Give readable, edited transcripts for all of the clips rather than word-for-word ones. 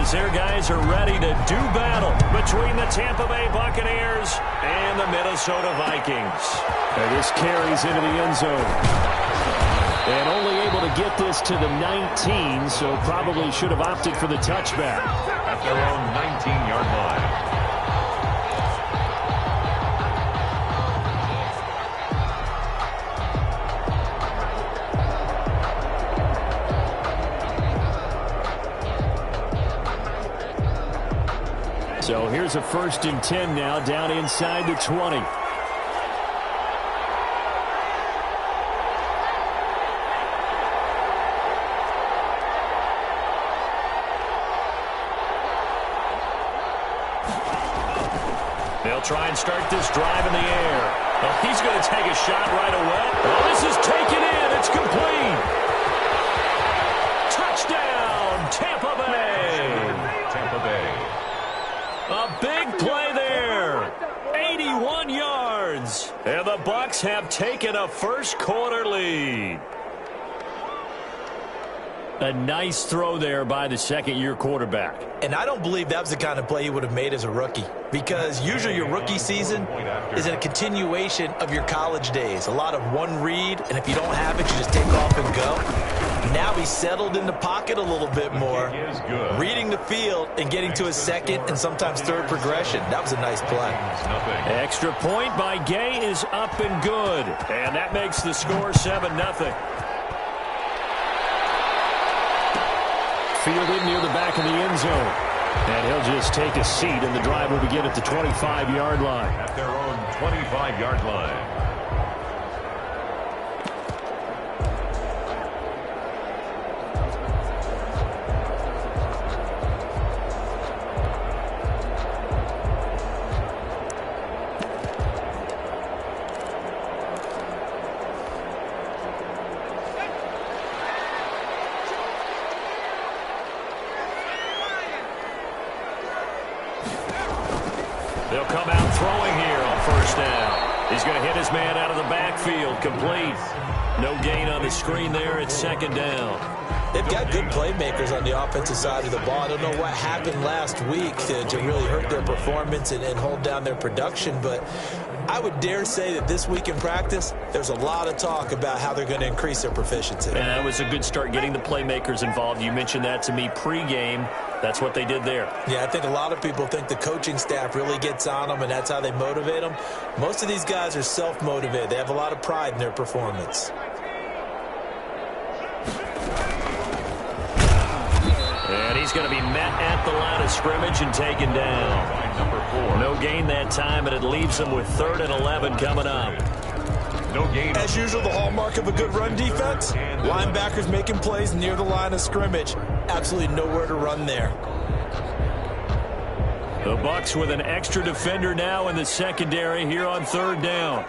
as their guys are ready to do battle between the Tampa Bay Buccaneers and the Minnesota Vikings. And this carries into the end zone. And only able to get this to the 19, so probably should have opted for the touchback. At their own 19-yard line. So here's a 1st and 10 now, down inside the 20. They'll try and start this drive in the air. Oh, he's going to take a shot right away. Oh, this is taken in. It's complete. Touchdown, Tampa Bay. Tampa Bay. A big play there. 81 yards. And the Bucs have taken a first-quarter lead. A nice throw there by the second-year quarterback. And I don't believe that was the kind of play he would have made as a rookie, because usually your rookie season is a continuation of your college days. A lot of one read, and if you don't have it, you just take off and go. Now he's settled in the pocket a little bit more, reading the field and getting to his second and sometimes third progression. That was a nice play. Extra point by Gay is up and good. And that makes the score 7-0. Fielded near the back of the end zone. And he'll just take a seat, and the drive will begin at the 25-yard line. At their own 25-yard line. They'll come out throwing here on 1st down. He's going to hit his man out of the backfield. Complete. No gain on the screen there. It's 2nd down. They've got good playmakers on the offensive side of the ball. I don't know what happened last week to really hurt their performance and hold down their production, but I would dare say that this week in practice, there's a lot of talk about how they're going to increase their proficiency. And that was a good start getting the playmakers involved. You mentioned that to me pregame. That's what they did there. Yeah, I think a lot of people think the coaching staff really gets on them, and that's how they motivate them. Most of these guys are self-motivated. They have a lot of pride in their performance. And he's going to be met at the line of scrimmage and taken down. Number 4. No gain that time, and it leaves them with 3rd and 11 coming up. No gain. As usual, the hallmark of a good run defense, linebackers making plays near the line of scrimmage. Absolutely nowhere to run there. The Bucs with an extra defender now in the secondary here on 3rd down.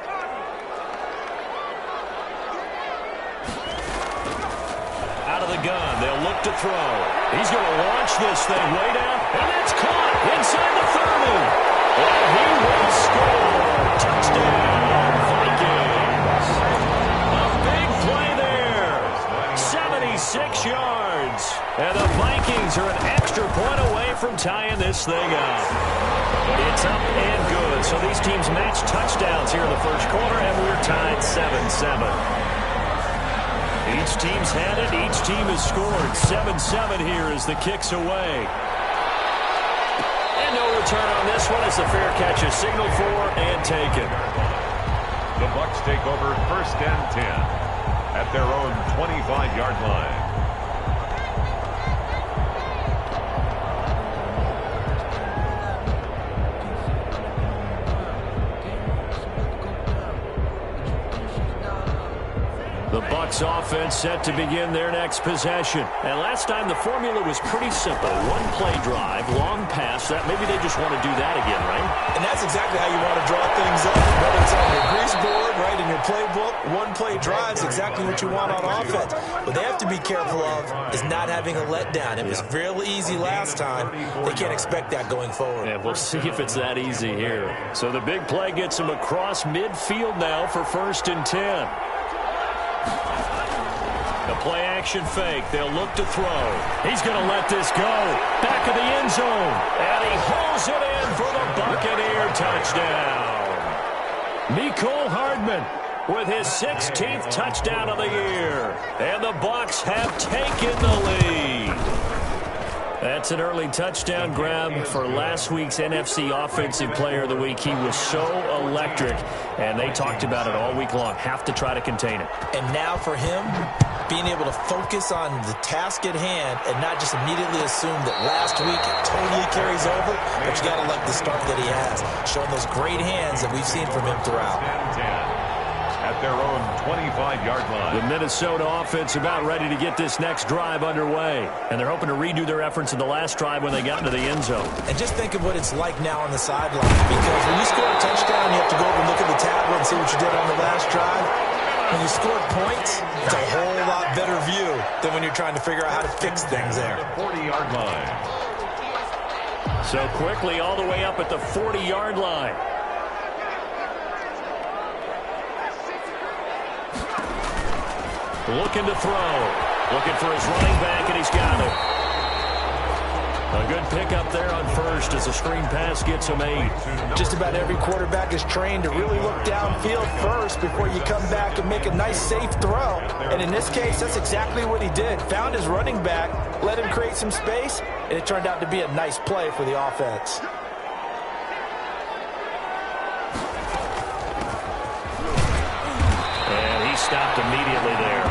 Out of the gun, they'll look to throw. He's going to launch this thing way down, and it's caught inside the 30. And he will score. Touchdown, Vikings. A big play there. 76 yards. And the Vikings are an extra point away from tying this thing up. It's up and good. So these teams match touchdowns here in the first quarter, and we're tied 7-7. Each team's had it. Each team has scored. 7-7 here as the kick's away. And no return on this one as the fair catch is signaled for and taken. The Bucs take over 1st and 10 at their own 25-yard line. The Bucs offense set to begin their next possession. And last time the formula was pretty simple. One play drive, long pass. That maybe they just want to do that again, right? And that's exactly how you want to draw things up. Whether it's on your grease board, right, in your playbook, one play drive is exactly what you want on offense. What they have to be careful of is not having a letdown. It was real easy last time. They can't expect that going forward. Yeah, we'll see if it's that easy here. So the big play gets him across midfield now for 1st and 10. The play action fake. They'll look to throw. He's going to let this go. Back of the end zone. And he hauls it in for the Buccaneer touchdown. Mecole Hardman with his 16th touchdown of the year. And the Bucs have taken the lead. That's an early touchdown grab for last week's NFC Offensive Player of the Week. He was so electric, and they talked about it all week long. Have to try to contain it. And now for him, being able to focus on the task at hand and not just immediately assume that last week it totally carries over, but you got to like the start that he has, showing those great hands that we've seen from him throughout. At their own 25-yard line. The Minnesota offense about ready to get this next drive underway. And they're hoping to redo their efforts in the last drive when they got into the end zone. And just think of what it's like now on the sideline. Because when you score a touchdown, you have to go over and look at the tablet and see what you did on the last drive. When you score points, it's a whole lot better view than when you're trying to figure out how to fix things there. The 40-yard line. So quickly all the way up at the 40-yard line. Looking to throw. Looking for his running back, and he's got it. A good pickup there on first as a screen pass gets him 8. Just about every quarterback is trained to really look downfield first before you come back and make a nice, safe throw. And in this case, that's exactly what he did. Found his running back, let him create some space, and it turned out to be a nice play for the offense. Stopped immediately there.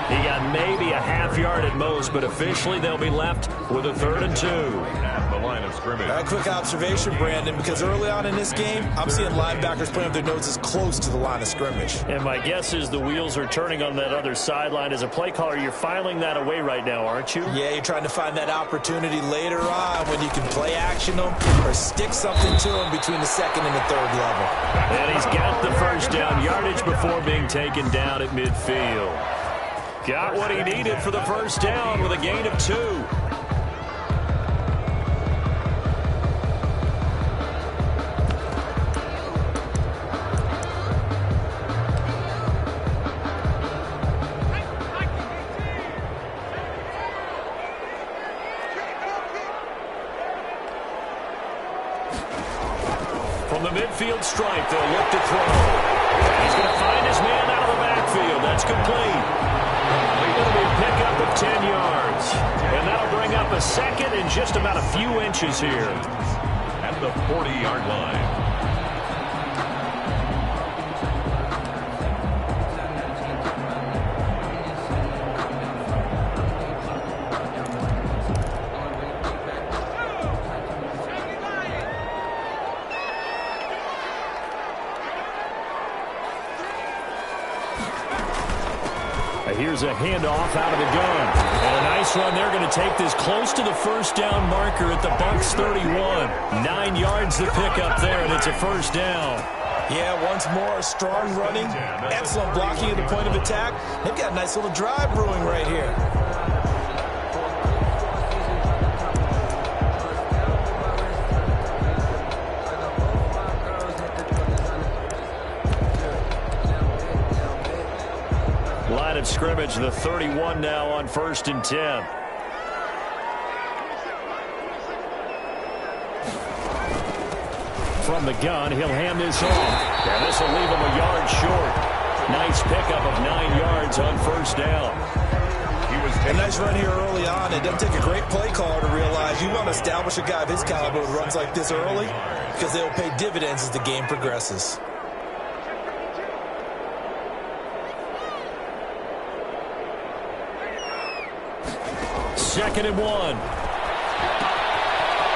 He got maybe a half yard at most, but officially they'll be left with a 3rd and 2. At the line of scrimmage. A quick observation, Brandon, because early on in this game, I'm seeing linebackers putting up their noses close to the line of scrimmage. And my guess is the wheels are turning on that other sideline. As a play caller, you're filing that away right now, aren't you? Yeah, you're trying to find that opportunity later on when you can play action them or stick something to them between the 2nd and the 3rd level. And he's got the first down yardage before being taken down at midfield. Got what he needed for the first down with a gain of 2. From the midfield stripe, they'll look to throw. He's going to find his man out of the backfield. That's complete. It'll be a pickup of 10 yards. And that'll bring up a 2nd and just about a few inches here. At the 40-yard line. Here's a handoff out of the gun. And a nice run. They're going to take this close to the first down marker at the Bucs 31. 9 yards to pick up there, and it's a first down. Yeah, once more, strong running, excellent blocking at the point of attack. They've got a nice little drive brewing right here. Line of scrimmage, the 31 now on 1st and 10. From the gun, he'll hand this off. And this will leave him a yard short. Nice pickup of 9 yards on first down. A nice run here early on. It doesn't take a great play caller to realize you want to establish a guy of his caliber who runs like this early because they will pay dividends as the game progresses. Second and 1.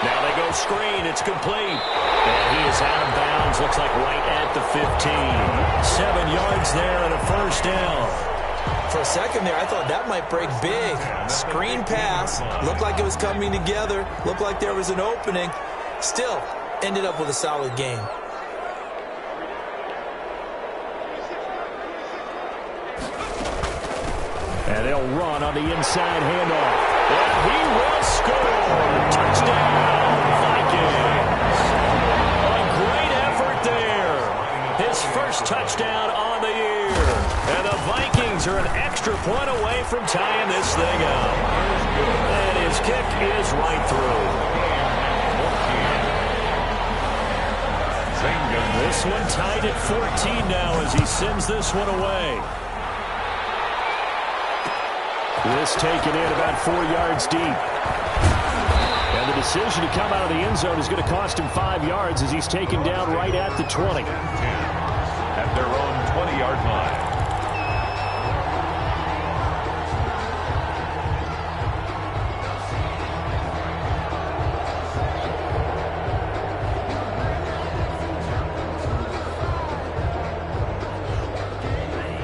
Now they go screen. It's complete. And he is out of bounds. Looks like right at the 15. 7 yards there and a first down. For a second there, I thought that might break big. Screen pass. Looked like it was coming together. Looked like there was an opening. Still, ended up with a solid game. And they'll run on the inside handoff. And he will score. Touchdown, Vikings. A great effort there. His first touchdown on the year. And the Vikings are an extra point away from tying this thing up. And his kick is right through. This one tied at 14 now as he sends this one away. This taken in about 4 yards deep. And the decision to come out of the end zone is going to cost him 5 yards as he's taken down right at the 20. At their own 20-yard line.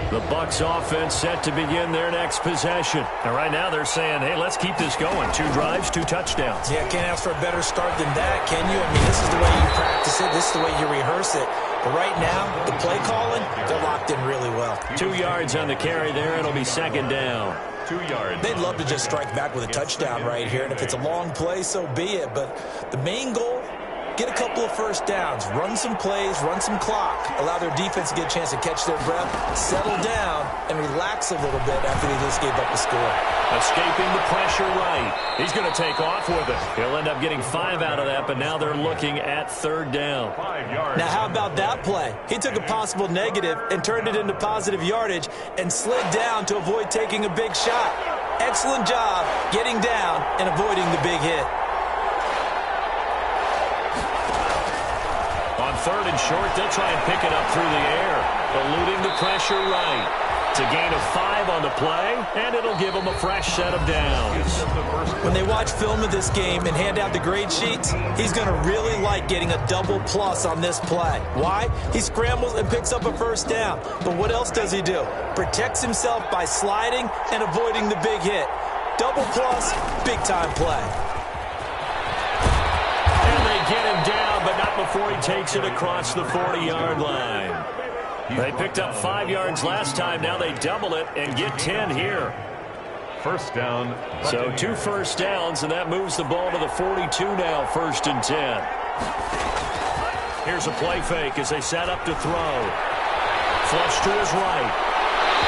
The Bucs offense set to begin their next possession. And right now they're saying, hey, let's keep this going. 2 drives, 2 touchdowns. Yeah, can't ask for a better start than that, can you? I mean, this is the way you practice it. This is the way you rehearse it. But right now, the play calling, they're locked in really well. 2 yards on the carry there. It'll be second down. 2 yards. They'd love to just strike back with a touchdown right here. And if it's a long play, so be it. But the main goal, get a couple of first downs, run some plays, run some clock, allow their defense to get a chance to catch their breath, settle down, and relax a little bit after they just gave up a score. Escaping the pressure right. He's going to take off with it. He'll end up getting 5 out of that, but now they're looking at third down. 5 yards. Now, how about that play? He took a possible negative and turned it into positive yardage and slid down to avoid taking a big shot. Excellent job getting down and avoiding the big hit. On third and short, they'll try and pick it up through the air. Eluding the pressure right. It's a gain of 5 on the play, and it'll give them a fresh set of downs. When they watch film of this game and hand out the grade sheets, he's going to really like getting a double plus on this play. Why? He scrambles and picks up a first down. But what else does he do? Protects himself by sliding and avoiding the big hit. Double plus, big-time play. And they get him down, but not before he takes it across the 40-yard line. They picked up 5 yards last time. Now they double it and get 10 here. First down. So 2 first downs, and that moves the ball to the 42 now, 1st and 10. Here's a play fake as they set up to throw. Flush to his right.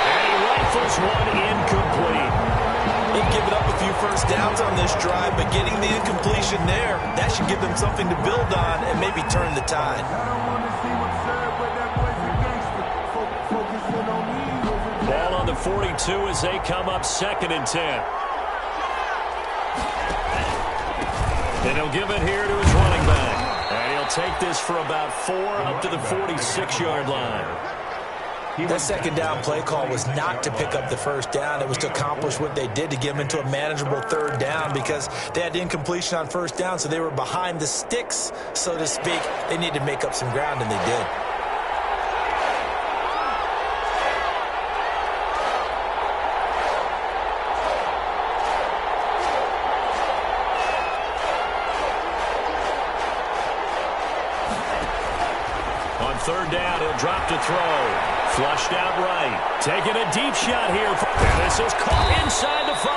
And he rifles one incomplete. They've given up a few first downs on this drive, but getting the incompletion there, that should give them something to build on and maybe turn the tide. Ball on the 42 as they come up 2nd and 10. And he'll give it here to his running back. And he'll take this for about 4 up to the 46-yard line. That second down play call was not to pick up the first down. It was to accomplish what they did to get them into a manageable third down because they had incompletion on first down, so they were behind the sticks, so to speak. They needed to make up some ground, and they did. On third down, he'll drop to throw. Flushed out right. Taking a deep shot here. And this is caught inside the 5.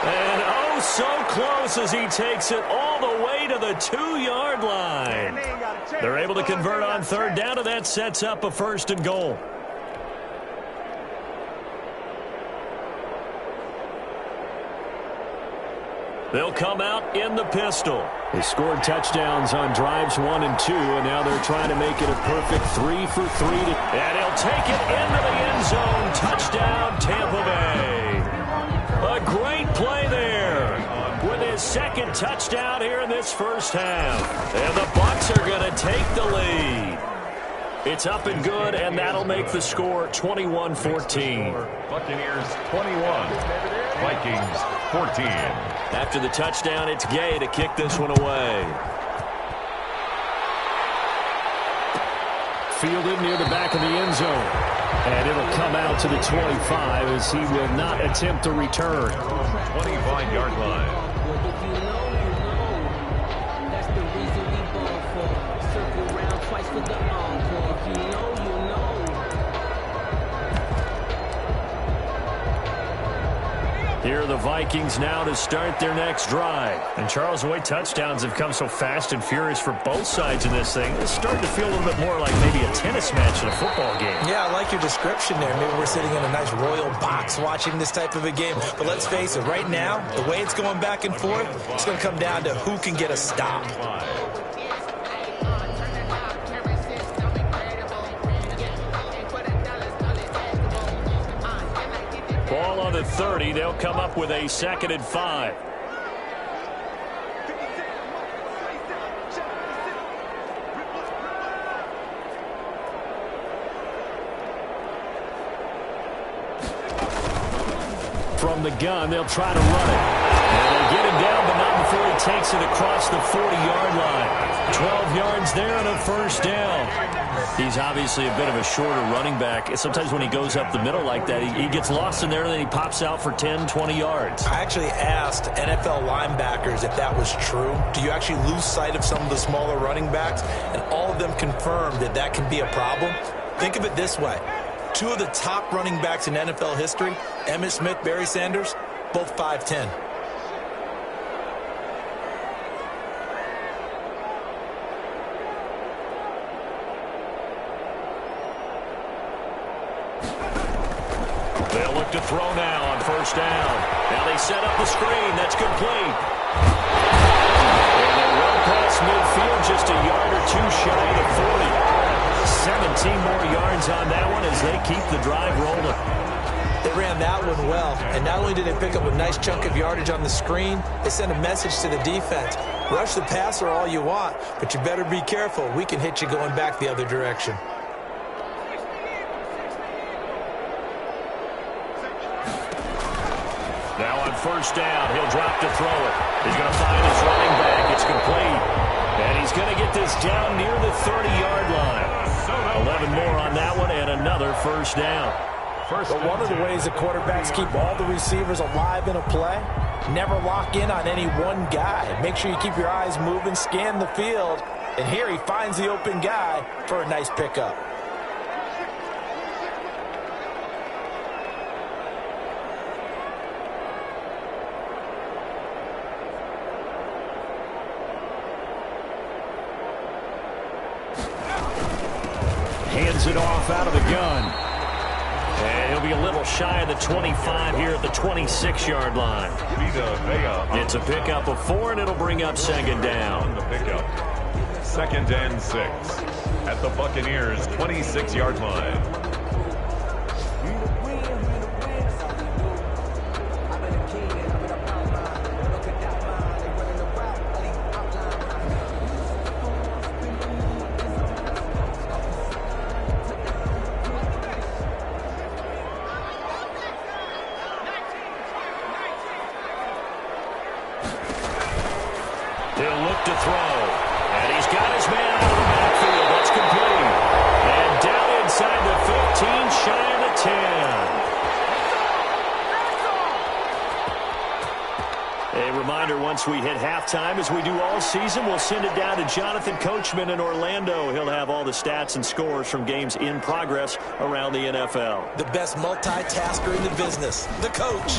And oh, so close as he takes it all the way to the 2-yard line. They're able to convert on third down, and that sets up a 1st and goal. They'll come out in the pistol. They scored touchdowns on drives 1 and 2, and now they're trying to make it a perfect 3 for 3. And he'll take it into the end zone. Touchdown, Tampa Bay. A great play there with his 2nd touchdown here in this first half. And the Bucs are going to take the lead. It's up and good, and that'll make the score 21-14. Buccaneers 21, Vikings 14. After the touchdown, it's Gay to kick this one away. Fielded near the back of the end zone. And it'll come out to the 25 as he will not attempt a return. 25-yard line. That's the reason we ball for. Circle round twice for the encore. If you know, you know. Here are the Vikings now to start their next drive. And Charles, the way touchdowns have come so fast and furious for both sides in this thing, it's starting to feel a little bit more like maybe a tennis match in a football game. Yeah, I like your description there. Maybe we're sitting in a nice royal box watching this type of a game. But let's face it, right now, the way it's going back and forth, it's going to come down to who can get a stop. Ball on the 30. They'll come up with a 2nd and 5. From the gun, they'll try to run it. And they get him down, but not before he takes it across the 40-yard line. 12 yards there and a 1st down. He's obviously a bit of a shorter running back. Sometimes when he goes up the middle like that, he gets lost in there, and then he pops out for 10, 20 yards. I actually asked NFL linebackers if that was true. Do you actually lose sight of some of the smaller running backs? And all of them confirmed that that can be a problem. Think of it this way. 2 of the top running backs in NFL history, Emmitt Smith, Barry Sanders, both 5'10". They'll look to throw now on 1st down. Now they set up the screen. That's complete. And they run past midfield just a yard or 2 shy of the 40. 17 more yards on that one as they keep the drive rolling. They ran that one well, and not only did they pick up a nice chunk of yardage on the screen, they sent a message to the defense. Rush the passer all you want, but you better be careful. We can hit you going back the other direction. Now on 1st down, he'll drop to throw it. He's going to find his running back. It's complete. And he's going to get this down near the 30-yard line. 11 more on that one and another 1st down. But one of the ways the quarterbacks keep all the receivers alive in a play, never lock in on any one guy. Make sure you keep your eyes moving, scan the field, and here he finds the open guy for a nice pickup. Hands it off out of the gun. And he'll be a little shy of the 25 here at the 26-yard line. It's a pickup of 4, and it'll bring up 2nd down. The pickup. 2nd and 6 at the Buccaneers' 26-yard line. He'll look to throw. And he's got his man out of the backfield. That's complete. And down inside the 15, shy of the 10. A reminder, once we hit halftime, as we do all season, we'll send it down to Jonathan Coachman in Orlando. He'll have all the stats and scores from games in progress around the NFL. The best multitasker in the business, the coach.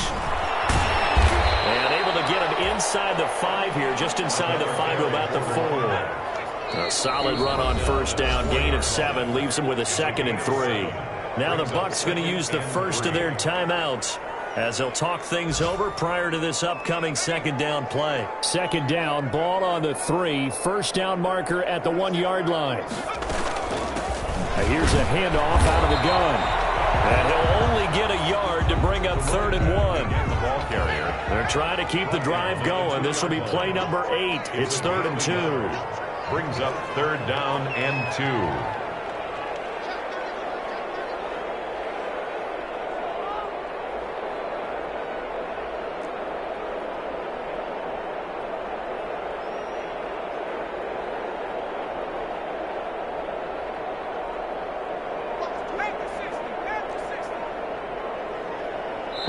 And able to get him inside the 5 here, just inside the 5 to about the 4. A solid run on 1st down, gain of 7, leaves him with a 2nd and 3. Now the Bucs going to use the first of their timeouts as they'll talk things over prior to this upcoming 2nd down play. 2nd down, ball on the 3, 1st down marker at the 1-yard line. Here's a handoff out of the gun. And he'll only get a yard to bring up 3rd and 1. The ball carrier. They're trying to keep the drive going. This will be play number 8. It's 3rd and 2. Brings up 3rd down and 2.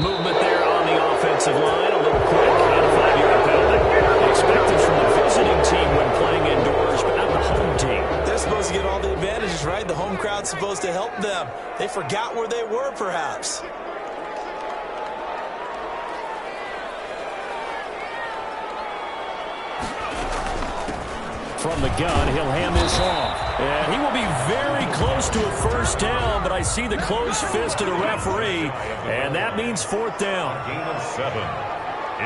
Movement there on the offensive line. A little quick and a 5-yard penalty. Expected from the visiting team when playing indoors, but not the home team. They're supposed to get all the advantages, right? The home crowd's supposed to help them. They forgot where they were, perhaps. From the gun, he'll hand this off. And he will be very close to a 1st down, but I see the closed fist of the referee, and that means 4th down. Gain of 7.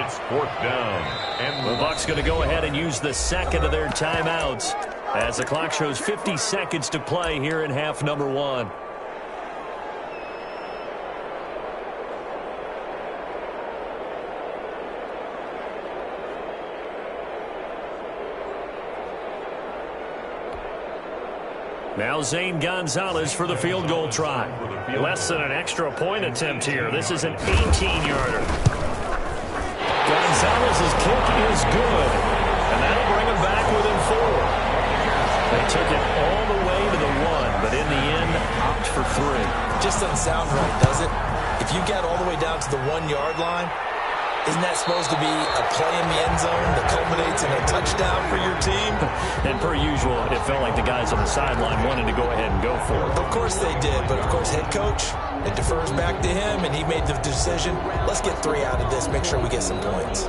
It's 4th down. And the Bucs going to go ahead and use the 2nd of their timeouts as the clock shows 50 seconds to play here in half number 1. Now Zane Gonzalez for the field goal try. Less than an extra point attempt here. This is an 18-yarder. Gonzalez's kick is good, and that'll bring him back within 4. They took it all the way to the 1, but in the end, opt for 3. Just doesn't sound right, does it? If you get all the way down to the 1-yard line, isn't that supposed to be a play in the end zone that culminates in a touchdown for your team? And per usual, it felt like the guys on the sideline wanted to go ahead and go for it. Of course they did, but of course head coach, it defers back to him, and he made the decision. Let's get 3 out of this, make sure we get some points.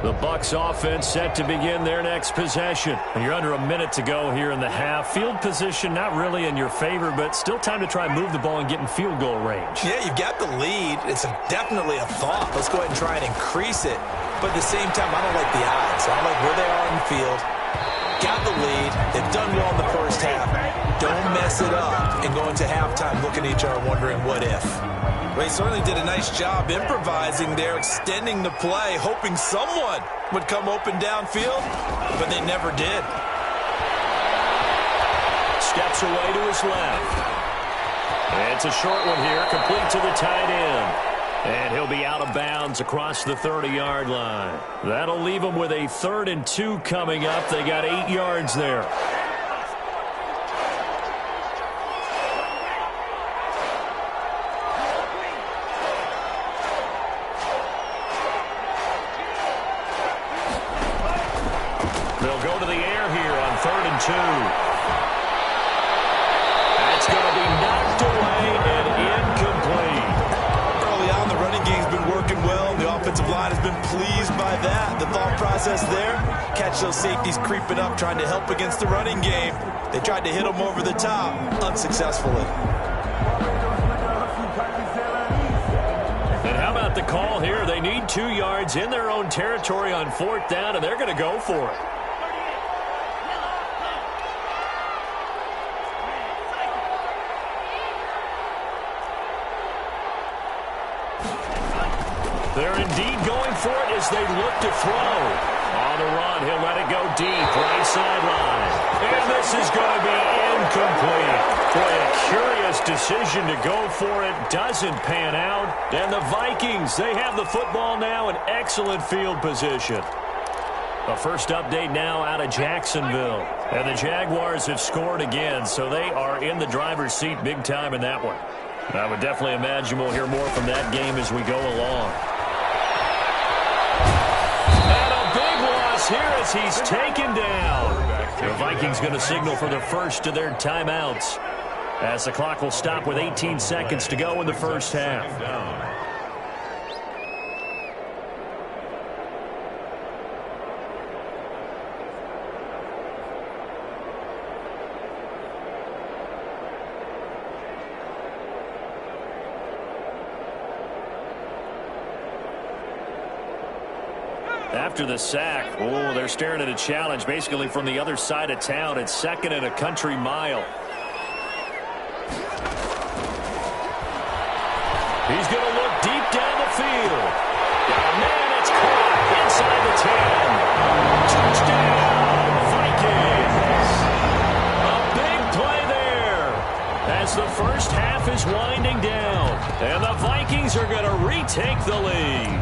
The Bucs offense set to begin their next possession. You're under a minute to go here in the half. Field position not really in your favor, but still time to try and move the ball and get in field goal range. Yeah, you've got the lead. It's definitely a thought. Let's go ahead and try and increase it. But at the same time, I don't like the odds. I don't like where they are in the field. Got the lead. They've done well in the first half. Don't mess it up and go into halftime looking at each other wondering what if. They certainly did a nice job improvising there, extending the play, hoping someone would come open downfield, but they never did. Steps away to his left. It's a short one here, complete to the tight end. And he'll be out of bounds across the 30-yard line. That'll leave him with a 3rd and 2 coming up. They got 8 yards there. They'll go to the air here on 3rd and 2. That's going to be knocked away and incomplete. Early on, the running game's been working well, and the offensive line has been pleased by that. The thought process there, catch those safeties creeping up, trying to help against the running game. They tried to hit them over the top, unsuccessfully. And how about the call here? They need 2 yards in their own territory on 4th down, and they're going to go for it. They're indeed going for it as they look to throw. On the run, he'll let it go deep, right sideline. And this is going to be incomplete. Boy, a curious decision to go for it. Doesn't pan out. And the Vikings, they have the football now in excellent field position. A first update now out of Jacksonville. And the Jaguars have scored again, so they are in the driver's seat big time in that one. I would definitely imagine we'll hear more from that game as we go along. Here as he's taken down. The Vikings going to signal for the first of their timeouts as the clock will stop with 18 seconds to go in the first half. After the sack, they're staring at a challenge basically from the other side of town. It's 2nd and a country mile. He's going to look deep down the field. Got a man, it's caught inside the 10. Touchdown, Vikings. A big play there as the first half is winding down. And the Vikings are going to retake the lead.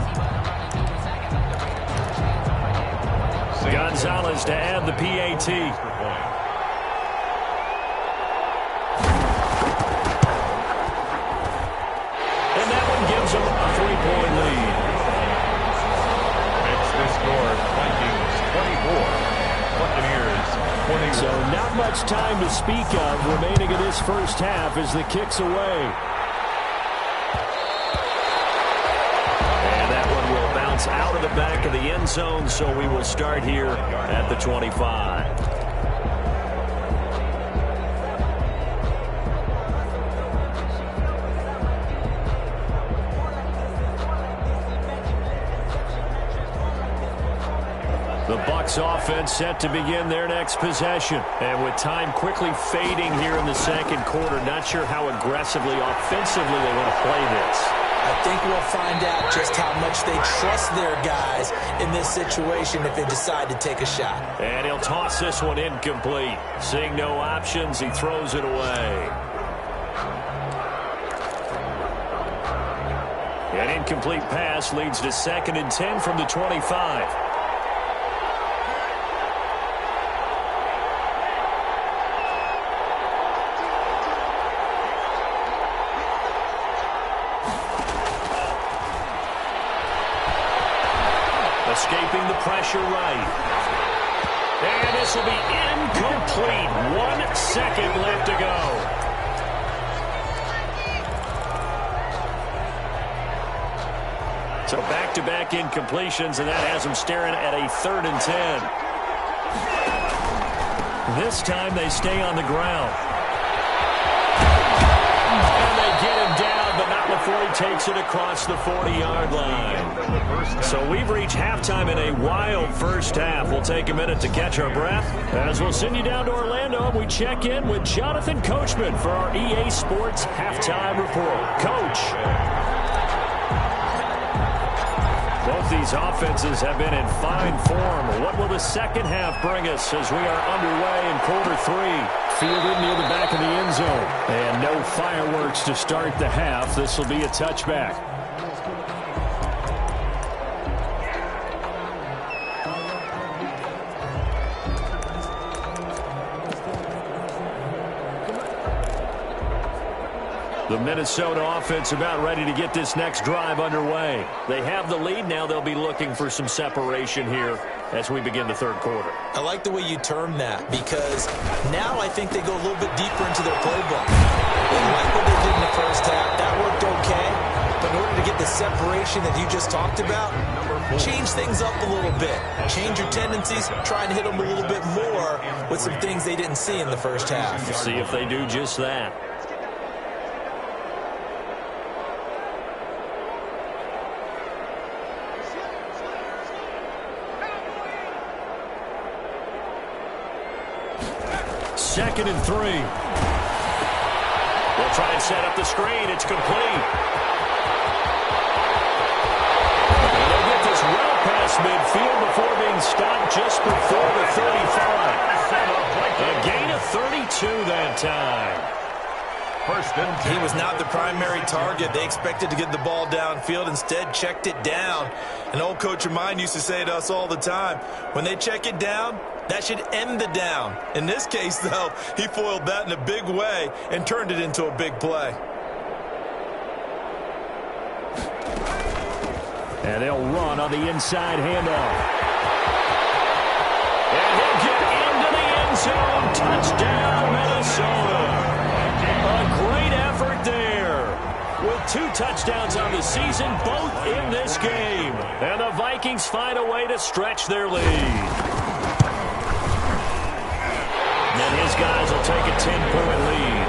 Gonzalez to add the PAT. And that one gives them a 3-point lead. It's the score, Vikings 24, Buccaneers 21. So not much time to speak of remaining in this first half as the kick's away. Out of the back of the end zone, so we will start here at the 25. The Bucs offense set to begin their next possession. And with time quickly fading here in the second quarter, not sure how aggressively, offensively they want to play this. I think we'll find out just how much they trust their guys in this situation if they decide to take a shot. And he'll toss this one incomplete. Seeing no options, he throws it away. An incomplete pass leads to 2nd and 10 from the 25. Escaping the pressure right. And this will be incomplete. 1 second left to go. So back-to-back incompletions, and that has them staring at a 3rd and 10. This time they stay on the ground. And they get him down, but not before he takes it across the 40-yard line. So we've reached halftime in a wild first half. We'll take a minute to catch our breath as we'll send you down to Orlando, and we check in with Jonathan Coachman for our EA Sports Halftime Report. Coach. Both these offenses have been in fine form. What will the second half bring us as we are underway in quarter 3? Fielded near the back of the end zone. And no fireworks to start the half. This will be a touchback. The Minnesota offense about ready to get this next drive underway. They have the lead now. They'll be looking for some separation here as we begin the third quarter. I like the way you term that, because now I think they go a little bit deeper into their playbook. They like what they did in the first half. That worked okay. But in order to get the separation that you just talked about, change things up a little bit. Change your tendencies, try and hit them a little bit more with some things they didn't see in the first half. See if they do just that. Second and 3. They'll try and set up the screen. It's complete. And they'll get this well past midfield before being stopped just before the 35. A gain of 32 that time. First and 10. He was not the primary target. They expected to get the ball downfield. Instead, checked it down. An old coach of mine used to say to us all the time, when they check it down, that should end the down. In this case, though, he foiled that in a big way and turned it into a big play. And they'll run on the inside handoff. And he'll get into the end zone. Touchdown, Minnesota. A great effort there. With 2 touchdowns on the season, both in this game. And the Vikings find a way to stretch their lead. And his guys will take a 10-point lead.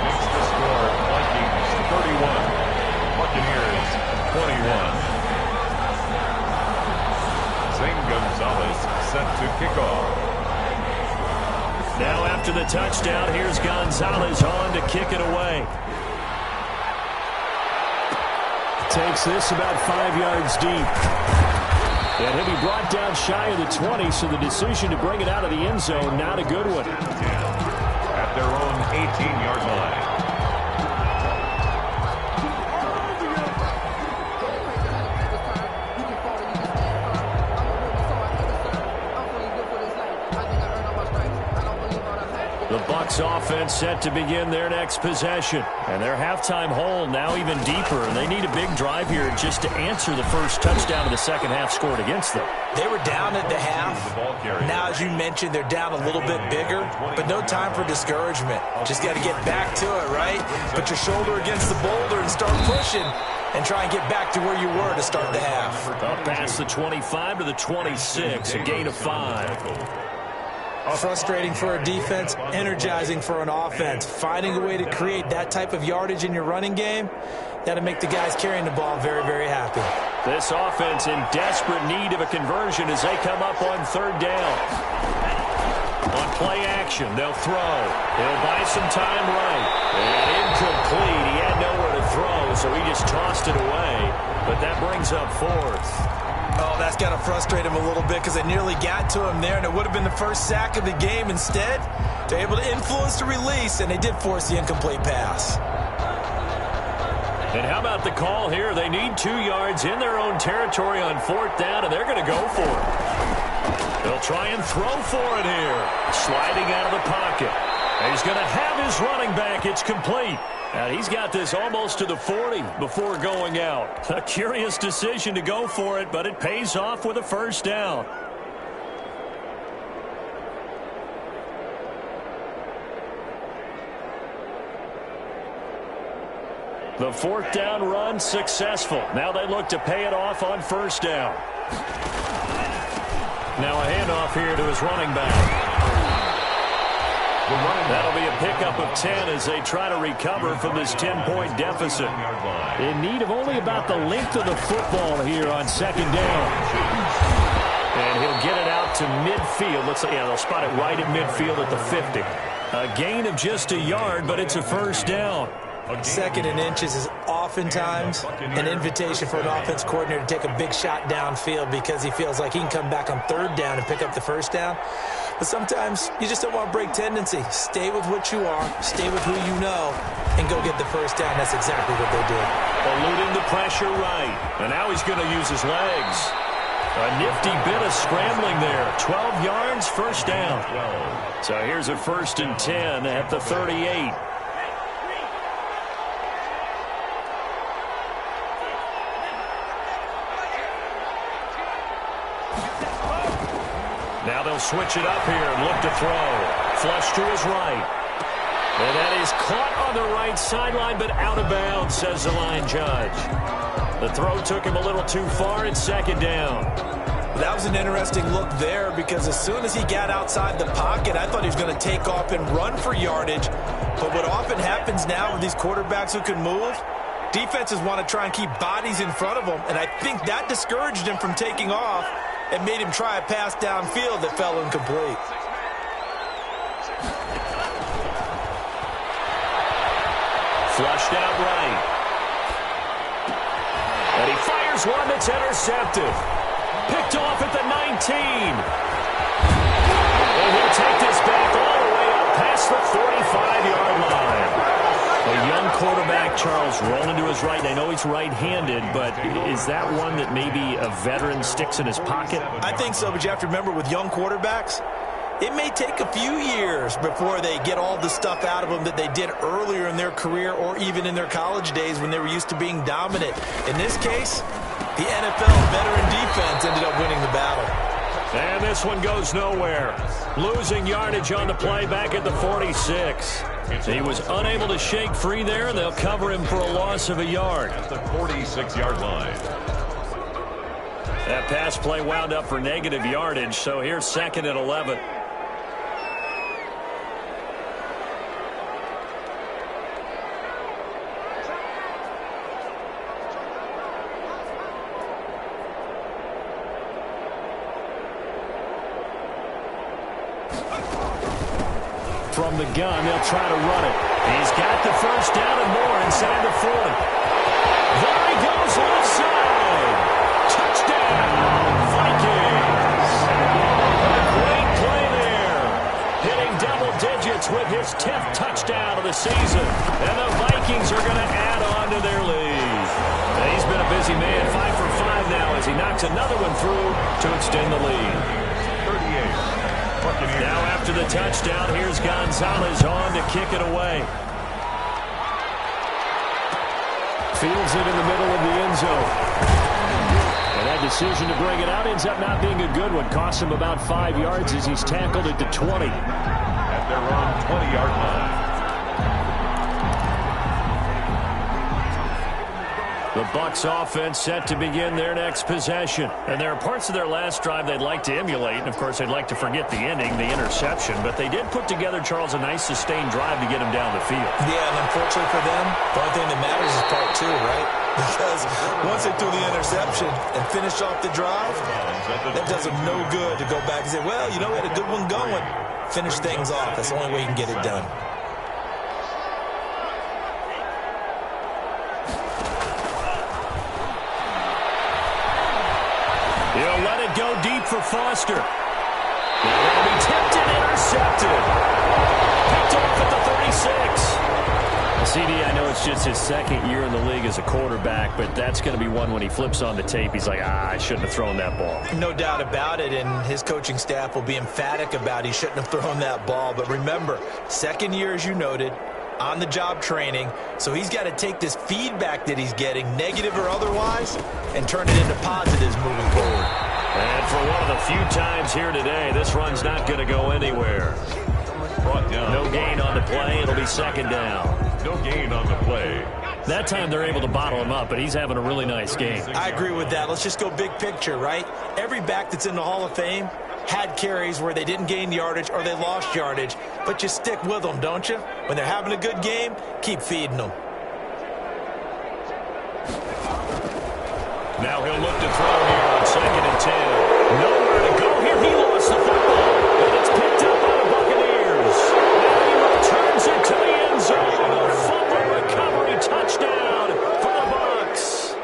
Makes the score Vikings 31, Buccaneers 21. Zane Gonzalez set to kick off. Now after the touchdown, here's Gonzalez on to kick it away. Takes this about 5 yards deep. And he'll be brought down shy of the 20, so the decision to bring it out of the end zone, not a good one. At their own 18-yard line. The Bucs offense set to begin their next possession. And their halftime hole now even deeper. And they need a big drive here just to answer the first touchdown of the second half scored against them. They were down at the half. Now, as you mentioned, they're down a little bit bigger, but no time for discouragement. Just got to get back to it, right? Put your shoulder against the boulder and start pushing and try and get back to where you were to start the half. Up past the 25 to the 26, a gain of 5. Frustrating for a defense, energizing for an offense. Finding a way to create that type of yardage in your running game, that'll make the guys carrying the ball very, very happy. This offense in desperate need of a conversion as they come up on 3rd down. On play action, they'll throw. He'll buy some time right. And incomplete. He had nowhere to throw. so he just tossed it away. But that brings up fourth. Oh, that's got to frustrate him a little bit because they nearly got to him there, and it would have been the first sack of the game. Instead, they're able to influence the release, and they did force the incomplete pass. And how about the call here? They need 2 yards in their own territory on 4th down, and they're going to go for it. They'll try and throw for it here. Sliding out of the pocket. He's going to have his running back. It's complete. And he's got this almost to the 40 before going out. A curious decision to go for it, but it pays off with a first down. The 4th down run successful. Now they look to pay it off on first down. Now a handoff here to his running back. That'll be a pickup of 10 as they try to recover from this 10-point deficit. In need of only about the length of the football here on 2nd down. And he'll get it out to midfield. Let's say, yeah, they'll spot it right at midfield at the 50. A gain of just a yard, but it's a first down. 2nd and inches is oftentimes an invitation for an offense coordinator to take a big shot downfield because he feels like he can come back on 3rd down and pick up the first down. But sometimes you just don't want to break tendency. Stay with what you are, stay with who you know, and go get the first down. That's exactly what they did. Eluding the pressure right. And now he's going to use his legs. A nifty bit of scrambling there. 12 yards, first down. So here's a 1st and 10 at the 38. Now they'll switch it up here and look to throw. Flush to his right. And that is caught on the right sideline, but out of bounds, says the line judge. The throw took him a little too far. It's 2nd down. That was an interesting look there because as soon as he got outside the pocket, I thought he was going to take off and run for yardage. But what often happens now with these quarterbacks who can move, defenses want to try and keep bodies in front of them, and I think that discouraged him from taking off and made him try a pass downfield that fell incomplete. Flushed out right. And he fires one that's intercepted. Picked off at the 19. And he'll take this back all the way up past the 45-yard line. A young quarterback, Charles, rolling to his right. I know he's right-handed, but is that one that maybe a veteran sticks in his pocket? I think so, but you have to remember with young quarterbacks, it may take a few years before they get all the stuff out of them that they did earlier in their career or even in their college days when they were used to being dominant. In this case, the NFL veteran defense ended up winning the battle. And this one goes nowhere. Losing yardage on the play back at the 46. He was unable to shake free there, and they'll cover him for a loss of a yard. At the 46-yard line. That pass play wound up for negative yardage, so here's 2nd and 11. From the gun, they'll try to run it. He's got the first down and more inside the 40. There he goes left side. Touchdown, Vikings. A great play there. Hitting double digits with his 10th touchdown of the season. And the Vikings are going to add on to their lead. And he's been a busy man, 5 for 5 now as he knocks another one through to extend the lead. 38. Now after the touchdown, here's Gonzalez on to kick it away. Fields it in the middle of the end zone. And that decision to bring it out ends up not being a good one. Costs him about 5 yards as he's tackled at the 20. At their own 20-yard line. The Bucs offense set to begin their next possession. And there are parts of their last drive they'd like to emulate. And, of course, they'd like to forget the ending, the interception. But they did put together, Charles, a nice sustained drive to get him down the field. Yeah, and unfortunately for them, the only thing that matters is part 2, right? Because once they threw the interception and finished off the drive, that does them no good to go back and say, well, you know, we had a good one going. Finish things off. That's the only way you can get it done. for Foster. Now they'll be tipped and intercepted. Picked off at the 36. CD, I know it's just his second year in the league as a quarterback, but that's going to be one when he flips on the tape, he's like, I shouldn't have thrown that ball. No doubt about it, and his coaching staff will be emphatic about he shouldn't have thrown that ball. But remember, second year, as you noted, on-the-job training, so he's got to take this feedback that he's getting, negative or otherwise, and turn it into positives moving forward. And for one of the few times here today, this run's not going to go anywhere. Brought down. No gain on the play. It'll be second down. No gain on the play. That time they're able to bottle him up, but he's having a really nice game. I agree with that. Let's just go big picture, right? Every back that's in the Hall of Fame had carries where they didn't gain yardage or they lost yardage, but you stick with them, don't you? When they're having a good game, keep feeding them. Now he'll look to throw here on 2nd and 10. Nowhere to go here. He lost the football, and it's picked up by the Buccaneers. And he returns it to the end zone. A fumble recovery touchdown for the Bucs.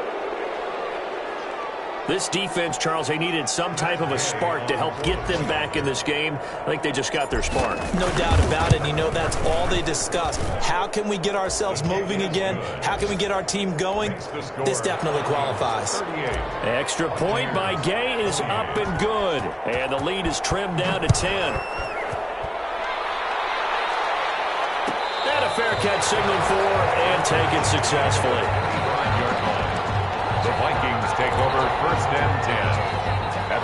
This defense, Charles, they needed some type of a spark to help get them back in this game. I think they just got their spark. No doubt about it. And you know that's all they discussed. How can we get ourselves moving again? How can we get our team going? This definitely qualifies. Extra point by Gay is up and good. And the lead is trimmed down to 10. And a fair catch signaled for and taken successfully. The Vikings take over 1st and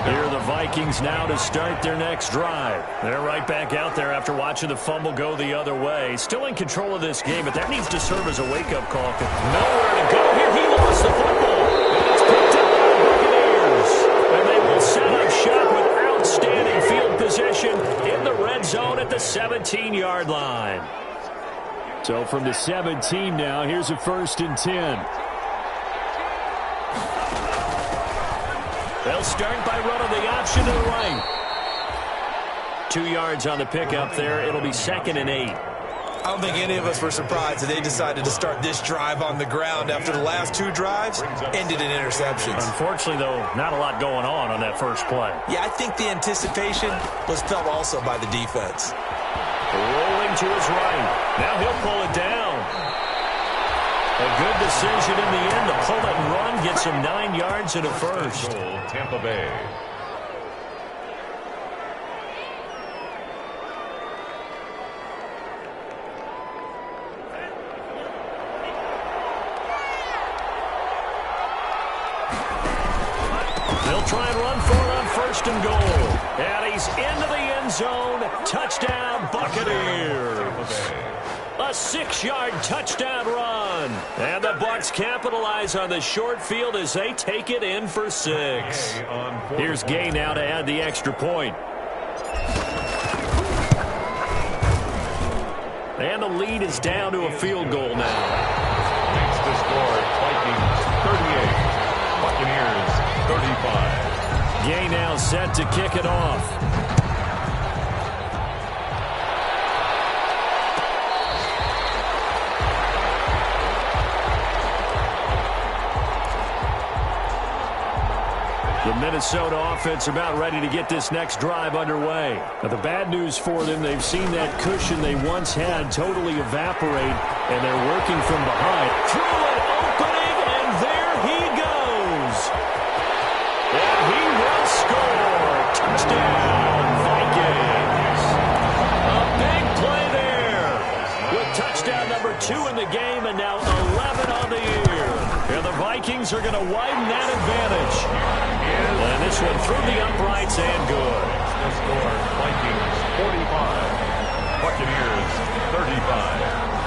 10. Here are the Vikings now to start their next drive. They're right back out there after watching the fumble go the other way. Still in control of this game, but that needs to serve as a wake-up call. Nowhere to go here. He lost the football. And it's picked up by the Buccaneers. And they will set up shop with outstanding field position in the red zone at the 17-yard line. So from the 17 now, here's a 1st and 10. They'll start by running the option to the right. 2 yards on the pickup there. It'll be 2nd and 8. I don't think any of us were surprised that they decided to start this drive on the ground after the last 2 drives ended in interceptions. Unfortunately, though, not a lot going on that first play. Yeah, I think the anticipation was felt also by the defense. Rolling to his right. Now he'll pull it down. A good decision in the end to pull it and run. Gets him 9 yards and a first. Tampa Bay. They'll try and run for it on 1st and goal. And he's into the end zone. Touchdown, Buccaneers. A 6-yard touchdown run. And the Bucs capitalize on the short field as they take it in for 6. Here's Gay now to add the extra point. And the lead is down to a field goal now. Makes the score Vikings 38, Buccaneers 35. Gay now set to kick it off. The Minnesota offense about ready to get this next drive underway. Now, the bad news for them, they've seen that cushion they once had totally evaporate, and they're working from behind. Through an opening, and there he goes. And he will score. Touchdown, Vikings. A big play there. With touchdown number 2 in the game, and now 11 on the year. And the Vikings are going to widen that advantage. And this one through the uprights and good. The score Vikings 45, Buccaneers 35.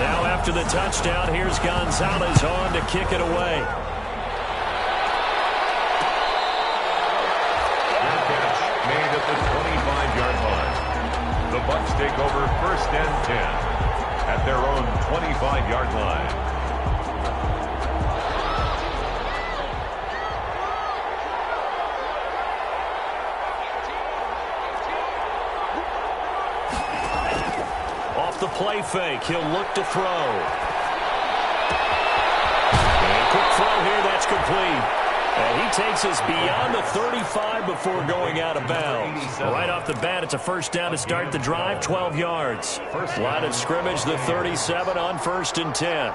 Now after the touchdown, here's Gonzalez on to kick it away. Fair catch made at the 25-yard line. The Bucs take over 1st and 10 at their own 25-yard line. The play fake. He'll look to throw. And quick throw here. That's complete. And he takes us beyond the 35 before going out of bounds. Right off the bat, it's a first down to start the drive, 12 yards. Line of scrimmage, the 37 on 1st and 10.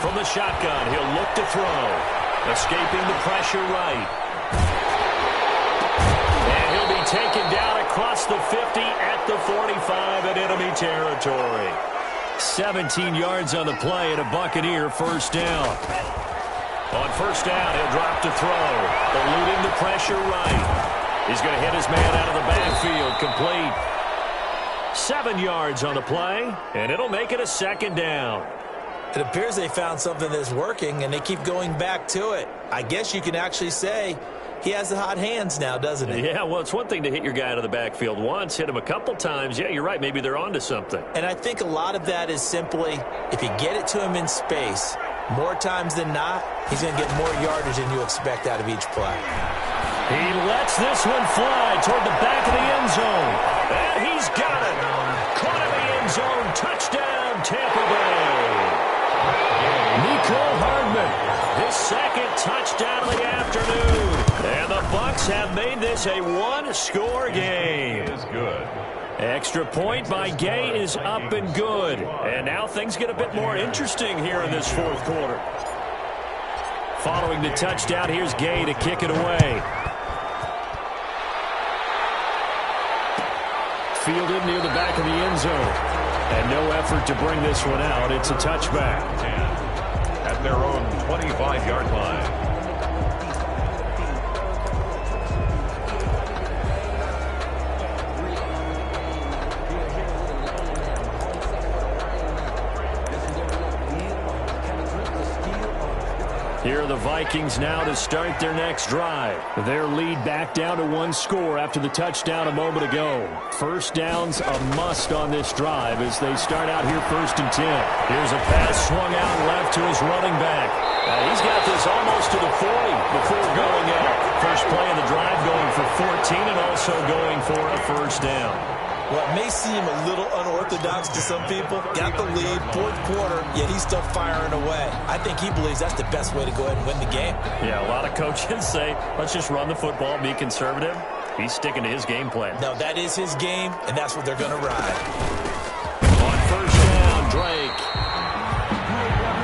From the shotgun, he'll look to throw. Escaping the pressure right. And he'll be taken down across the 50 at the 45 in enemy territory. 17 yards on the play and a Buccaneer first down. On first down, he'll drop to throw. Eluding the pressure right. He's going to hit his man out of the backfield. Complete. 7 yards on the play, and it'll make it a second down. It appears they found something that's working, and they keep going back to it. I guess you can actually say he has the hot hands now, doesn't he? Yeah, well, it's one thing to hit your guy out of the backfield once, hit him a couple times. Yeah, you're right. Maybe they're onto something. And I think a lot of that is simply if you get it to him in space, more times than not, he's going to get more yardage than you expect out of each play. He lets this one fly toward the back of the end zone. And he's got it. Caught in the end zone. Touchdown, Tampa Bay. Mecole Hardman, his second touchdown of the afternoon. And the Bucs have made this a one-score game. Is good. Extra point by Gay is up and good. And now things get a bit more interesting here in this fourth quarter. Following the touchdown, here's Gay to kick it away. Fielded near the back of the end zone. And no effort to bring this one out. It's a touchback. At their own 25-yard line. Here are the Vikings now to start their next drive. Their lead back down to one score after the touchdown a moment ago. First down's a must on this drive as they start out here 1st and 10. Here's a pass swung out left to his running back. He's got this almost to the 40 before going out. First play of the drive going for 14 and also going for a first down. What may seem a little unorthodox to some people, got the lead, fourth quarter, yet he's still firing away. I think he believes that's the best way to go ahead and win the game. Yeah, a lot of coaches say, let's just run the football, be conservative. He's sticking to his game plan. No, that is his game, and that's what they're going to ride. On first down, Drake.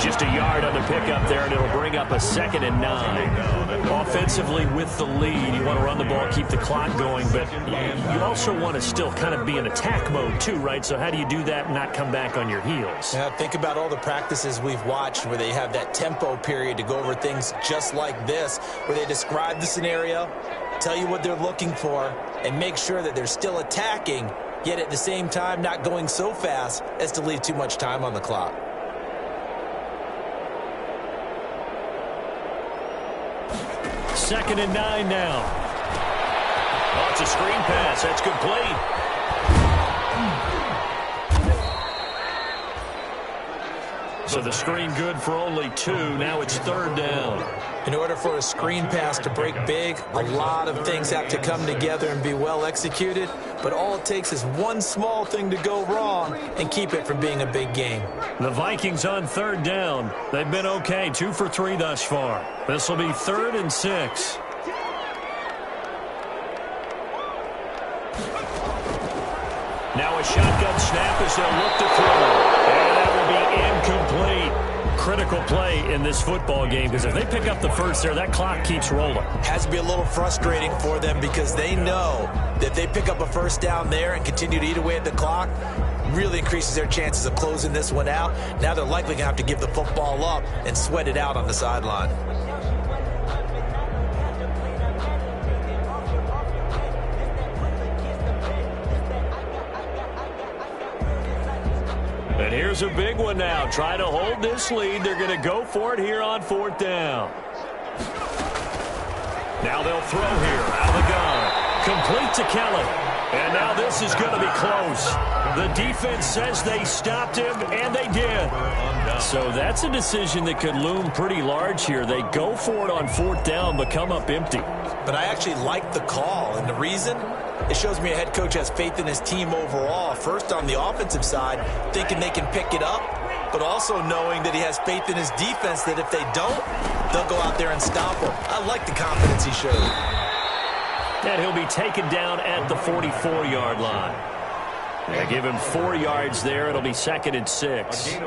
Just a yard on the pickup there, and it'll bring up a 2nd and 9. Offensively with the lead, you want to run the ball, keep the clock going, but you also want to still kind of be in attack mode too, right? So how do you do that and not come back on your heels? Yeah, think about all the practices we've watched where they have that tempo period to go over things just like this, where they describe the scenario, tell you what they're looking for, and make sure that they're still attacking, yet at the same time not going so fast as to leave too much time on the clock. Second and 9 now. Oh, it's a screen pass. That's complete. So the screen good for only 2. Now it's 3rd down. In order for a screen pass to break big, a lot of things have to come together and be well executed. But all it takes is one small thing to go wrong and keep it from being a big game. The Vikings on 3rd down. They've been okay, 2 for 3 thus far. This will be 3rd and 6. Now a shotgun snap as they'll look to throw. And that will be incomplete. Critical play in this football game because if they pick up the first there, that clock keeps rolling. Has to be a little frustrating for them because they know that if they pick up a first down there and continue to eat away at the clock, really increases their chances of closing this one out. Now they're likely going to have to give the football up and sweat it out on the sideline. And here's a big one now. Try to hold this lead. They're going to go for it here on 4th down. Now they'll throw here out of the gun. Complete to Kelly. And now this is going to be close. The defense says they stopped him, and they did. So that's a decision that could loom pretty large here. They go for it on 4th down, but come up empty. But I actually like the call, and the reason? It shows me a head coach has faith in his team overall. First, on the offensive side, thinking they can pick it up, but also knowing that he has faith in his defense that if they don't, they'll go out there and stop him. I like the confidence he showed. And he'll be taken down at the 44-yard line. They give him 4 yards there. It'll be 2nd and 6.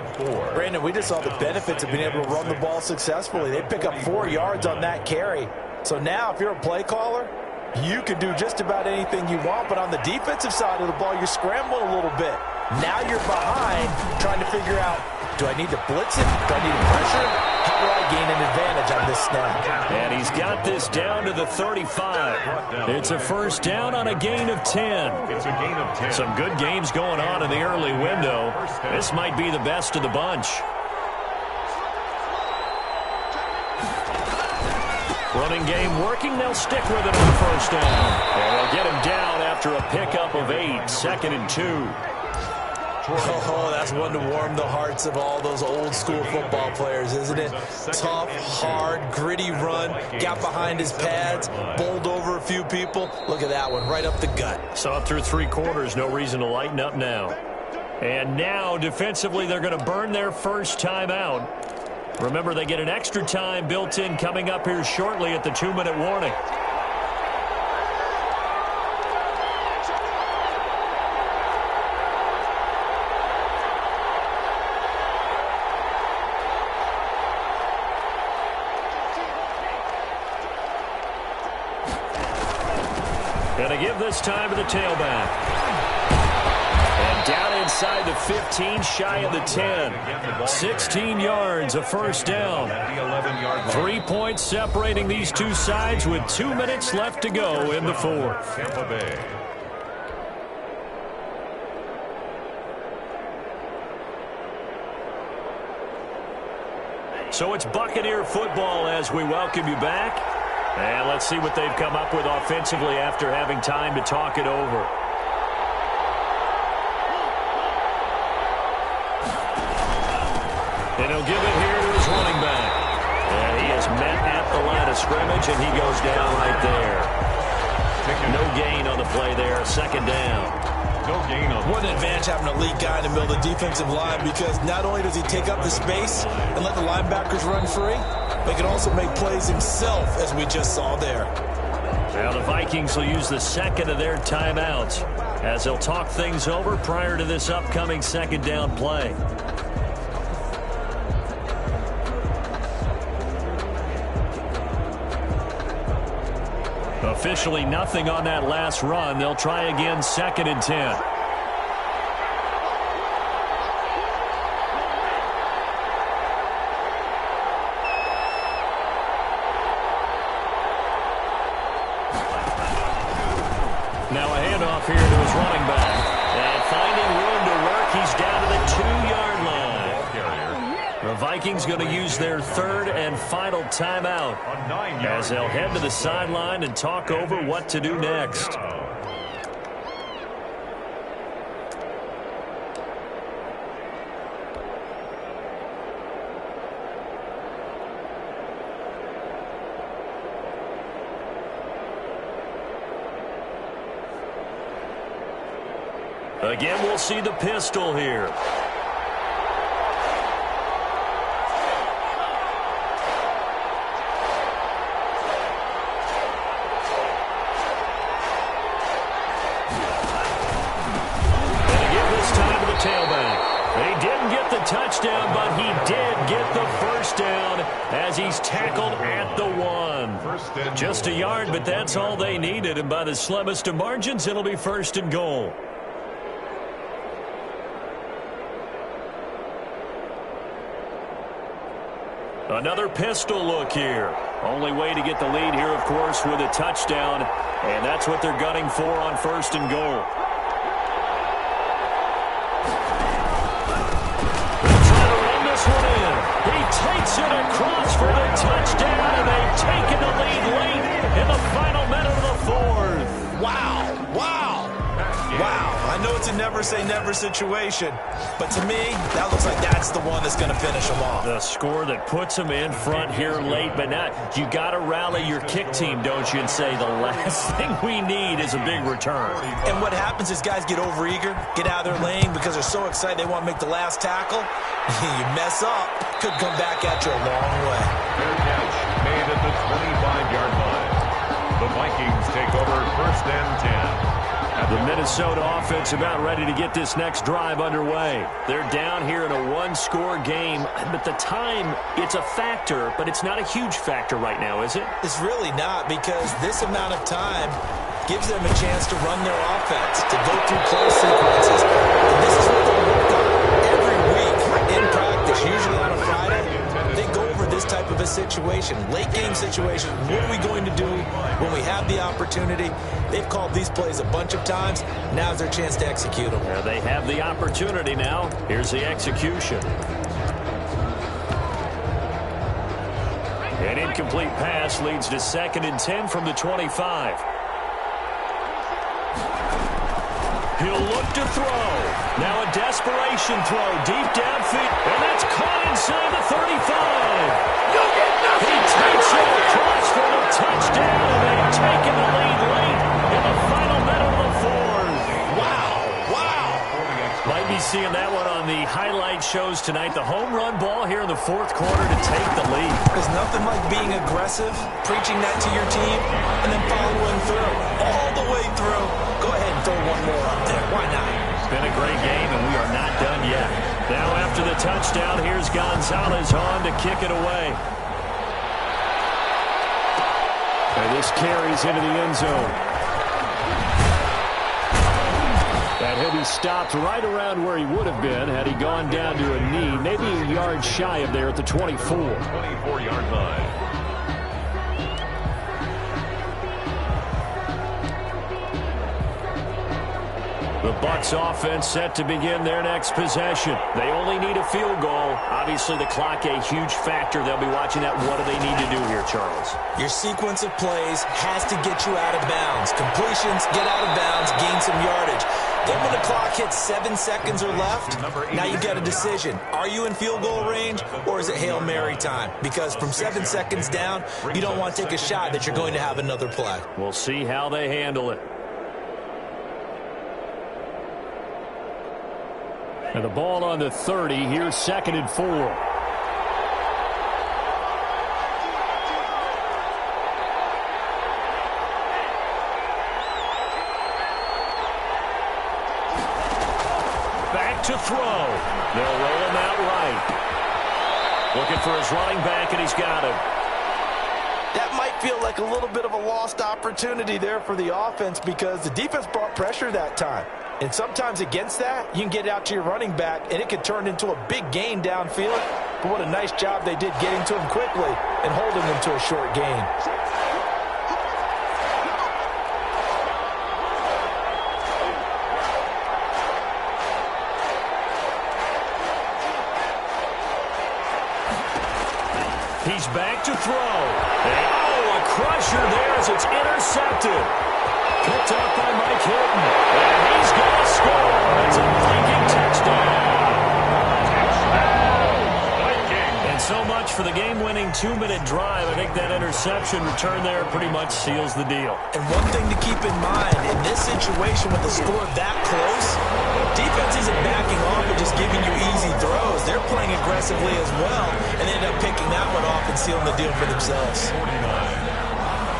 Brandon, we just saw the benefits of being able to run the ball successfully. They pick up 4 yards on that carry. So now, if you're a play caller, you can do just about anything you want. But on the defensive side of the ball, you're scrambling a little bit. Now you're behind, trying to figure out, do I need to blitz it? Do I need to pressure him? How do I gain an advantage on this snap? And he's got this down to the 35. It's a 1st down on a gain of 10. It's a gain of 10. Some good games going on in the early window. This might be the best of the bunch. Running game working. They'll stick with it on 1st down. And they'll get him down after a pickup of 8. 2nd and 2. Oh, that's one to warm the hearts of all those old school football players, isn't it? Tough, hard, gritty run, got behind his pads, bowled over a few people. Look at that one, right up the gut. Saw it through 3 quarters, no reason to lighten up now. And now, defensively, they're going to burn their first time out. Remember, they get an extra time built in coming up here shortly at the 2-minute warning. Going to give this time to the tailback. And down inside the 15, shy of the 10. 16 yards, a 1st down. 3 points separating these two sides with 2 minutes left to go in the 4th. Tampa Bay. So it's Buccaneer football as we welcome you back. And let's see what they've come up with offensively after having time to talk it over. And he'll give it here to his running back. And he is met at the line of scrimmage, and he goes down right there. No gain on the play there, 2nd down. No gain on. What an advantage having an elite guy in the middle of the defensive line, because not only does he take up the space and let the linebackers run free, but he can also make plays himself, as we just saw there. Now the Vikings will use the 2nd of their timeouts as they'll talk things over prior to this upcoming 2nd down play. Officially nothing on that last run. They'll try again, 2nd and 10. Now a handoff here to his running back. And finding room to work, he's down to the 2-yard line. The Vikings going to use their 3rd and final timeout as they'll head to the sideline and talk over what to do next. Again, we'll see the pistol here. He didn't get the touchdown, but he did get the 1st down as he's tackled at the 1. Just a yard, but that's all they needed, and by the slimmest of margins, it'll be 1st and goal. Another pistol look here. Only way to get the lead here, of course, with a touchdown, and that's what they're gunning for on 1st and goal. He takes it across for the touchdown, and they've taken the lead late in the final minute of the 4th. Wow. never say never situation. But to me, that looks like that's the one that's going to finish them off. The score that puts them in front here late, but now you got to rally your kick team, don't you, and say the last thing we need is a big return. And what happens is guys get overeager, get out of their lane because they're so excited they want to make the last tackle. You mess up, could come back at you a long way. Fair catch made at the 25-yard line. The Vikings take over first and 10. The Minnesota offense about ready to get this next drive underway. They're down here in a one-score game, but the time, it's a factor, but it's not a huge factor right now, is it? It's really not, because this amount of time gives them a chance to run their offense, to go through play sequences. And this is what they work on every week in practice, usually on a Friday. They go over this type of a situation, late-game situation. What are we going to do when we have the opportunity? They've called these plays a bunch of times. Now's their chance to execute them. Yeah, they have the opportunity now. Here's the execution. An incomplete pass leads to 2nd and 10 from the 25. He'll look to throw. Now a desperation throw deep downfield. And that's caught inside the 35. He takes it across for a touchdown, and they've taken the lead late in the final minute of the fourth. Wow. Might be seeing that one on the highlight shows tonight. The home run ball here in the fourth quarter to take the lead. There's nothing like being aggressive, preaching that to your team, and then following through, all the way through. Go ahead and throw one more up there. Why not? It's been a great game, and we are not done yet. Now after the touchdown, here's Gonzalez on to kick it away. And this carries into the end zone. And he'll be stopped right around where he would have been had he gone down to a knee, maybe a yard shy of there at the 24. 24-yard line. The Bucs offense set to begin their next possession. They only need a field goal. Obviously, the clock a huge factor. They'll be watching that. What do they need to do here, Charles? Your sequence of plays has to get you out of bounds. Completions, get out of bounds, gain some yardage. Then when the clock hits 7 seconds or left, now you got a decision. Are you in field goal range, or is it Hail Mary time? Because from 7 seconds down, you don't want to take a shot that you're going to have another play. We'll see how they handle it. And the ball on the 30. Here's 2nd and 4. Back to throw. They'll roll him out right. Looking for his running back, and he's got him. That might feel like a little bit of a lost opportunity there for the offense because the defense brought pressure that time. And sometimes against that, you can get out to your running back, and it could turn into a big gain downfield. But what a nice job they did getting to him quickly and holding him to a short gain. He's back to throw. And, a crusher there as it's intercepted. Picked up by Mike Hilton. And he's going to score. It's a Viking touchdown. And so much for the game-winning 2-minute drive. I think that interception return there pretty much seals the deal. And one thing to keep in mind, in this situation with the score that close, defense isn't backing off and just giving you easy throws. They're playing aggressively as well, and they end up picking that one off and sealing the deal for themselves.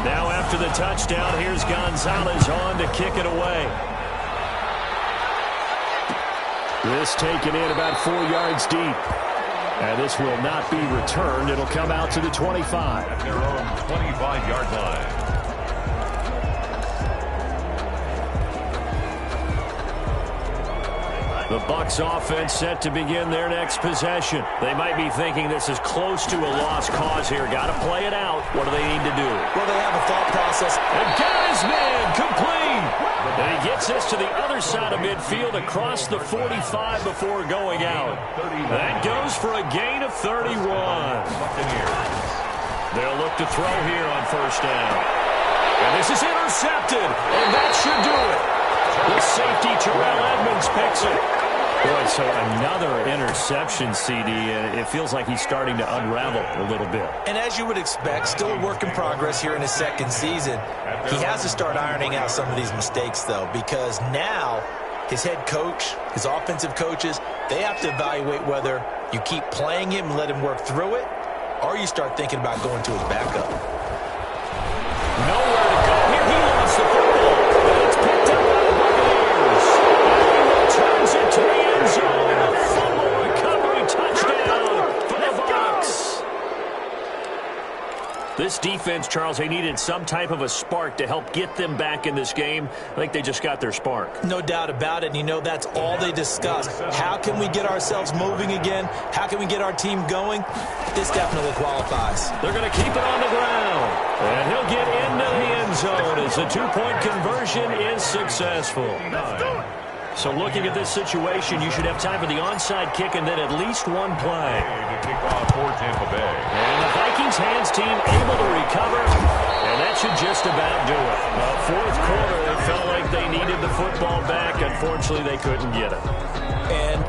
Now after the touchdown, here's Gonzalez on to kick it away. This taken in about 4 yards deep. And this will not be returned. It'll come out to the 25. At their own 25-yard line. The Bucs offense set to begin their next possession. They might be thinking this is close to a lost cause here. Got to play it out. What do they need to do? Well, they have a thought process. And got his man complete. And he gets this to the other side of midfield across the 45 before going out. That goes for a gain of 31. They'll look to throw here on first down. And this is intercepted. And that should do it. The safety, Terrell Edmonds, picks it. Boy, so another interception, CD, and it feels like he's starting to unravel a little bit. And as you would expect, still a work in progress here in his second season. He has to start ironing out some of these mistakes, though, because now his head coach, his offensive coaches, they have to evaluate whether you keep playing him and let him work through it, or you start thinking about going to his backup. Nowhere to go. Here he lost the football. And it's picked up by the Buccaneers. And he returns it to the end zone. A fumble recovery touchdown for the Bucs. This defense, Charles, they needed some type of a spark to help get them back in this game. I think they just got their spark. No doubt about it. And you know, that's all they discussed. How can we get ourselves moving again? How can we get our team going? This definitely qualifies. They're going to keep it on the ground. And he'll get into the end zone as the two-point conversion is successful. So looking at this situation, you should have time for the onside kick and then at least one play. To kick off for Tampa Bay. And the Vikings hands team able to recover, and that should just about do it. Fourth quarter, it felt like they needed the football back. Unfortunately, they couldn't get it. And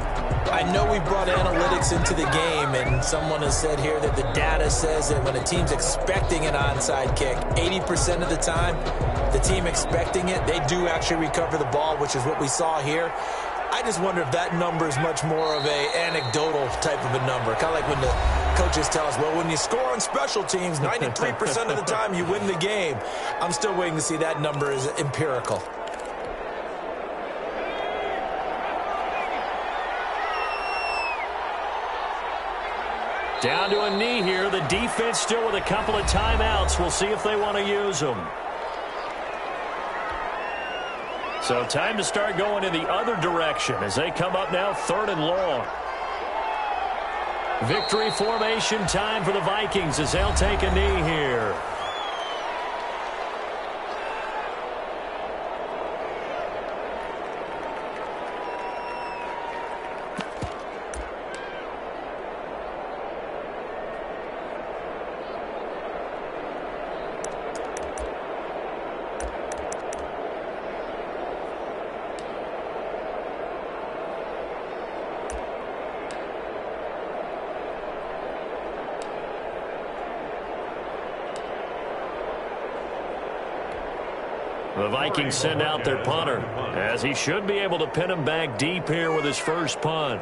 I know we brought analytics into the game, and someone has said here that the data says that when a team's expecting an onside kick, 80% of the time, the team expecting it, they do actually recover the ball, which is what we saw here. I just wonder if that number is much more of a anecdotal type of a number. Kind of like when the coaches tell us, well, when you score on special teams, 93% of the time you win the game. I'm still waiting to see that number is empirical. Down to a knee here. The defense still with a couple of timeouts. We'll see if they want to use them. So time to start going in the other direction as they come up now 3rd and long. Victory formation time for the Vikings as they'll take a knee here. The Vikings send out their punter, as he should be able to pin him back deep here with his first punt.